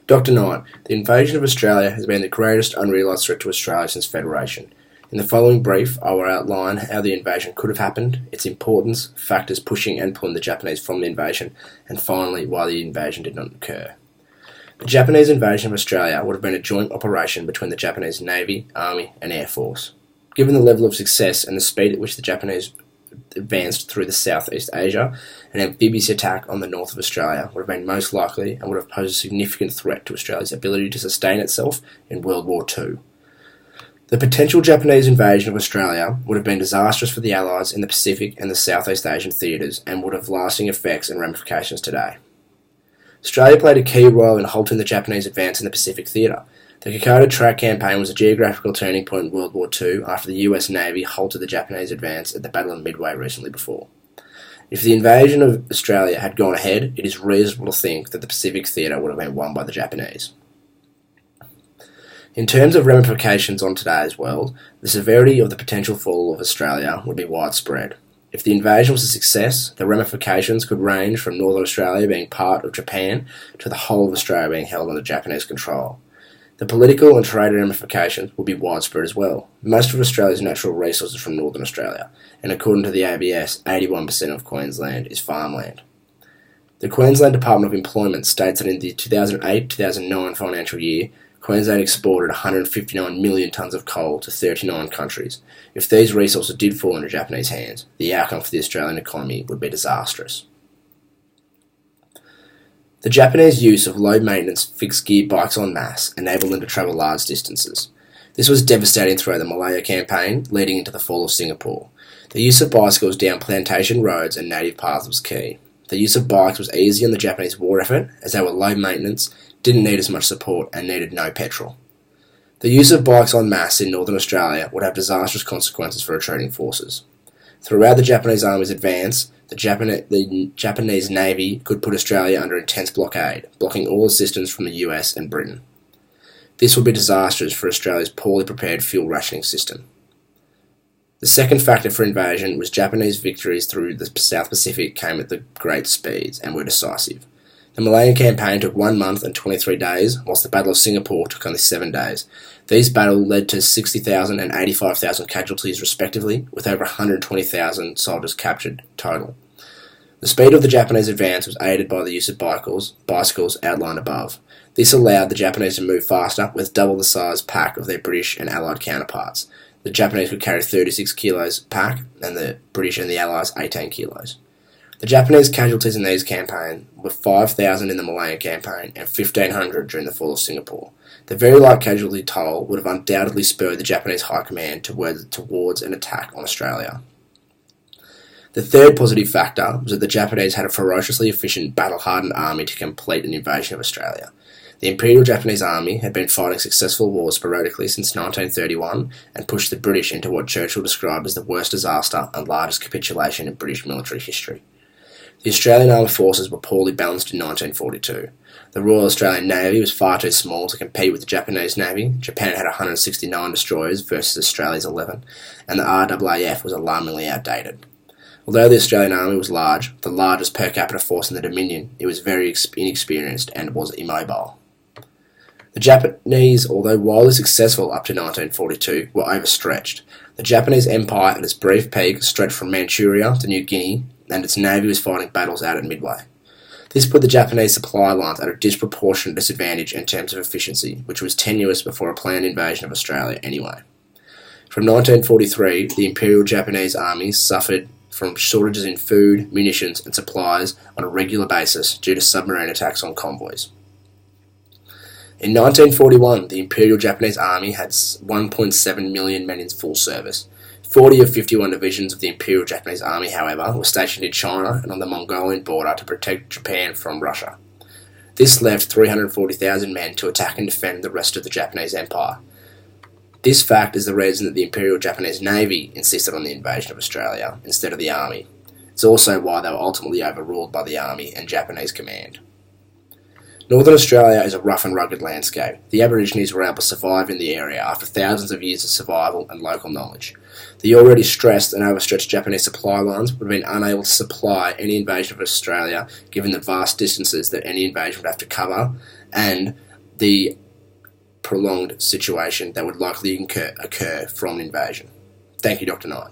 Dr. Knight, the invasion of Australia has been the greatest unrealised threat to Australia since Federation. In the following brief, I will outline how the invasion could have happened, its importance, factors pushing and pulling the Japanese from the invasion, and finally why the invasion did not occur. The Japanese invasion of Australia would have been a joint operation between the Japanese Navy, Army and Air Force. Given the level of success and the speed at which the Japanese advanced through the Southeast Asia, an amphibious attack on the north of Australia would have been most likely and would have posed a significant threat to Australia's ability to sustain itself in World War II. The potential Japanese invasion of Australia would have been disastrous for the Allies in the Pacific and the Southeast Asian theatres and would have lasting effects and ramifications today. Australia played a key role in halting the Japanese advance in the Pacific theatre. The Kokoda Track Campaign was a geographical turning point in World War II after the US Navy halted the Japanese advance at the Battle of Midway recently before. If the invasion of Australia had gone ahead, it is reasonable to think that the Pacific theatre would have been won by the Japanese. In terms of ramifications on today's world, the severity of the potential fall of Australia would be widespread. If the invasion was a success, the ramifications could range from Northern Australia being part of Japan to the whole of Australia being held under Japanese control. The political and trade ramifications will be widespread as well. Most of Australia's natural resources from Northern Australia, and according to the ABS, 81% of Queensland is farmland. The Queensland Department of Employment states that in the 2008-2009 financial year, Queensland exported 159 million tonnes of coal to 39 countries. If these resources did fall into Japanese hands, the outcome for the Australian economy would be disastrous. The Japanese use of low-maintenance fixed-gear bikes en masse enabled them to travel large distances. This was devastating throughout the Malaya campaign, leading into the fall of Singapore. The use of bicycles down plantation roads and native paths was key. The use of bikes was easy on the Japanese war effort, as they were low-maintenance, didn't need as much support, and needed no petrol. The use of bikes en masse in Northern Australia would have disastrous consequences for retreating forces. Throughout the Japanese Army's advance, the Japanese Navy could put Australia under intense blockade, blocking all assistance from the US and Britain. This would be disastrous for Australia's poorly prepared fuel rationing system. The second factor for invasion was Japanese victories through the South Pacific came at the great speeds and were decisive. The Malayan campaign took 1 month and 23 days, whilst the Battle of Singapore took only 7 days. These battles led to 60,000 and 85,000 casualties respectively, with over 120,000 soldiers captured total. The speed of the Japanese advance was aided by the use of bicycles outlined above. This allowed the Japanese to move faster, with double the size pack of their British and Allied counterparts. The Japanese could carry 36 kilos pack, and the British and the Allies 18 kilos. The Japanese casualties in these campaigns were 5,000 in the Malayan campaign and 1,500 during the fall of Singapore. The very light casualty toll would have undoubtedly spurred the Japanese High Command towards an attack on Australia. The third positive factor was that the Japanese had a ferociously efficient, battle-hardened army to complete an invasion of Australia. The Imperial Japanese Army had been fighting successful wars sporadically since 1931 and pushed the British into what Churchill described as the worst disaster and largest capitulation in British military history. The Australian Armed Forces were poorly balanced in 1942. The Royal Australian Navy was far too small to compete with the Japanese Navy. Japan had 169 destroyers versus Australia's 11, and the RAAF was alarmingly outdated. Although the Australian Army was large, the largest per capita force in the Dominion, it was very inexperienced and was immobile. The Japanese, although wildly successful up to 1942, were overstretched. The Japanese Empire at its brief peak stretched from Manchuria to New Guinea, and its navy was fighting battles out at Midway. This put the Japanese supply lines at a disproportionate disadvantage in terms of efficiency, which was tenuous before a planned invasion of Australia anyway. From 1943, the Imperial Japanese Army suffered from shortages in food, munitions and supplies on a regular basis due to submarine attacks on convoys. In 1941, the Imperial Japanese Army had 1.7 million men in full service. 40 of 51 divisions of the Imperial Japanese Army, however, were stationed in China and on the Mongolian border to protect Japan from Russia. This left 340,000 men to attack and defend the rest of the Japanese Empire. This fact is the reason that the Imperial Japanese Navy insisted on the invasion of Australia instead of the Army. It's also why they were ultimately overruled by the Army and Japanese command. Northern Australia is a rough and rugged landscape. The Aborigines were able to survive in the area after thousands of years of survival and local knowledge. The already stressed and overstretched Japanese supply lines would have been unable to supply any invasion of Australia given the vast distances that any invasion would have to cover and the prolonged situation that would likely occur from invasion. Thank you, Dr. Knight.